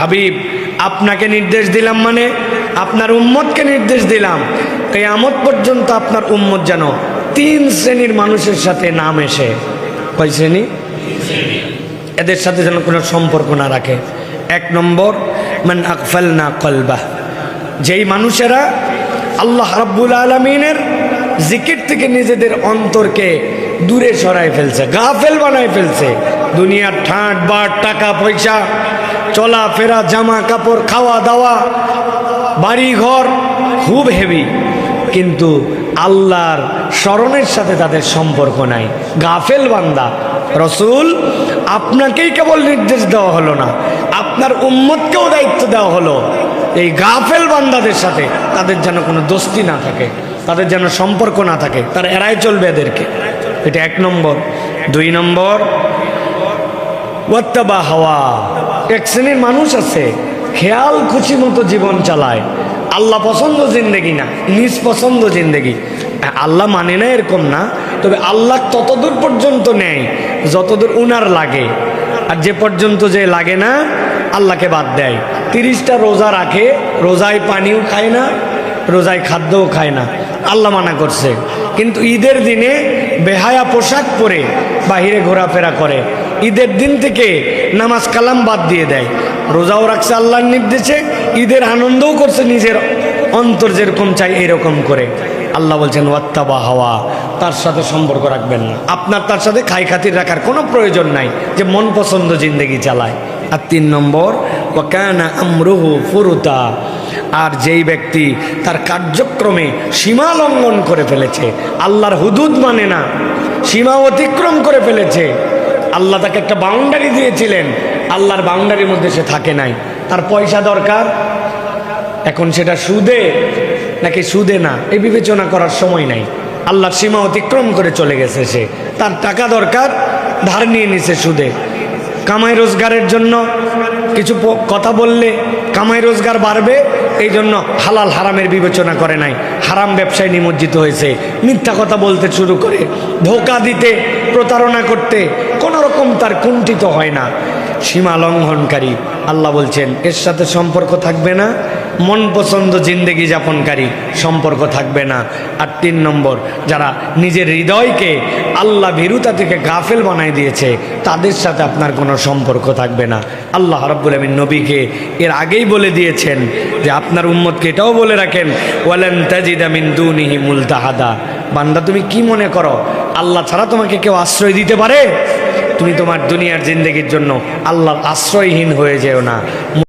হাবিব আপনাকে নির্দেশ দিলাম মানে আপনার উম্মতকে নির্দেশ দিলাম, কিয়ামত পর্যন্ত আপনার উম্মত যেন 3 শ্রেণীর মানুষের সাথে না মেশে। কয় শ্রেণী? এদের সাথে যেন কোনো সম্পর্ক না রাখে। 1 নম্বর, মান আগফালনা কলবাহ, যেই মানুষেরা আল্লাহ রাব্বুল আলামিনের জিকির থেকে নিজেদের অন্তরকে দূরে সরায় ফেলছে, গাফেল বানায় ফেলছে। দুনিয়ার ঠাট বাট, টাকা পয়সা, চলাফেরা, জামা কাপড়, খাওয়া দাওয়া, বাড়ি ঘর খুব হেভি, কিন্তু আল্লাহর স্মরণের সাথে তাদের সম্পর্ক নাই, গাফেল বান্দা। রসুল আপনাকেই কেবল নির্দেশ দেওয়া হলো না, আপনার উম্মতকেও দায়িত্ব দেওয়া হলো এই গাফেল বান্দাদের সাথে তাদের যেন কোনো দোস্তি না থাকে, তাদের যেন সম্পর্ক না থাকে, তারা এড়াই চলবে এদেরকে। এটা 1 নম্বর। 2 নম্বর, ওয়াত্তাবা হাওয়া, এক শ্রেণীর মানুষ আছে খেয়াল খুশি মতো জীবন চালায়, আল্লাহ পছন্দ জিন্দেগি না, নিজ পছন্দ জিন্দেগি। আল্লাহ মানে না এরকম না, তবে আল্লাহ ততদূর পর্যন্ত নেয় যতদূর উনার লাগে, আর যে পর্যন্ত যে লাগে না আল্লাহকে বাদ দেয়। 30টা রোজা রাখে, রোজায় পানিও খায় না, রোজায় খাদ্যও খায় না, আল্লাহ মানা করছে। কিন্তু ঈদের দিনে বেহায়া পোশাক পরে বাহিরে ঘোরাফেরা করে, ঈদের দিন থেকে নামাজ কালাম বাদ দিয়ে দেয়, রোজাও রাখছে আল্লাহর নির্দেশে, ঈদের আনন্দও করছে নিজের অন্তর যেরকম চাই এরকম করে। আল্লাহ বলছেন ওয়াত্তাবা হাওয়া, তার সাথে সম্পর্ক রাখবেন না। আপনার তার সাথে খাই খাতির রাখার কোনো প্রয়োজন নাই, যে মন পছন্দ জিন্দেগি চালায়। আর 3 নম্বর, ওয়া কানা আমরুহু ফুরুতা, আর যেই ব্যক্তি তার কার্যক্রমে সীমা লঙ্ঘন করে ফেলেছে, আল্লাহর হুদুদ মানে না, সীমা অতিক্রম করে ফেলেছে। আল্লাহ তাকে একটা বাউন্ডারি দিয়েছিলেন, আল্লাহর বাউন্ডারির মধ্যে সে থাকে নাই। তার পয়সা দরকার, এখন সেটা সুদে নাকি সুদে না এই বিবেচনা করার সময় নাই, আল্লাহর সীমা অতিক্রম করে চলে গেছে সে। তার টাকা দরকার, ধার নিয়ে নিছে সুদে। কামাই রোজগারের জন্য কিছু কথা বললে কামাই রোজগার বাড়বে, এই জন্য হালাল হারামের বিবেচনা করে নাই, হারাম ব্যবসায় নিমজ্জিত হয়েছে, মিথ্যা কথা বলতে শুরু করে, ধোঁকা দিতে, প্রতারণা করতে কোনো রকম তার কুণ্ঠিত হয় না। সীমা লঙ্ঘনকারী, আল্লাহ বলছেন এর সাথে সম্পর্ক থাকবে না। মন পছন্দ জিন্দেগি যাপনকারী, সম্পর্ক থাকবে না। আর 3 নম্বর, যারা নিজের হৃদয়কে আল্লাহ ভীরুতা থেকে গাফেল বানাই দিয়েছে, তাদের সাথে আপনার কোনো সম্পর্ক থাকবে না। আল্লাহ রাব্বুল আমিন নবীকে এর আগেই বলে দিয়েছেন যে আপনার উম্মতকে এটাও বলে রাখেন, ওয়ালান তাজিদা মিন দুনিহি মুলতাহাদা, বান্দা তুমি কি মনে করো আল্লাহ ছাড়া তোমাকে কেউ আশ্রয় দিতে পারে? তুমি তোমার দুনিয়ার জিন্দেগির জন্য আল্লাহর আশ্রয়হীন হয়ে যেও না।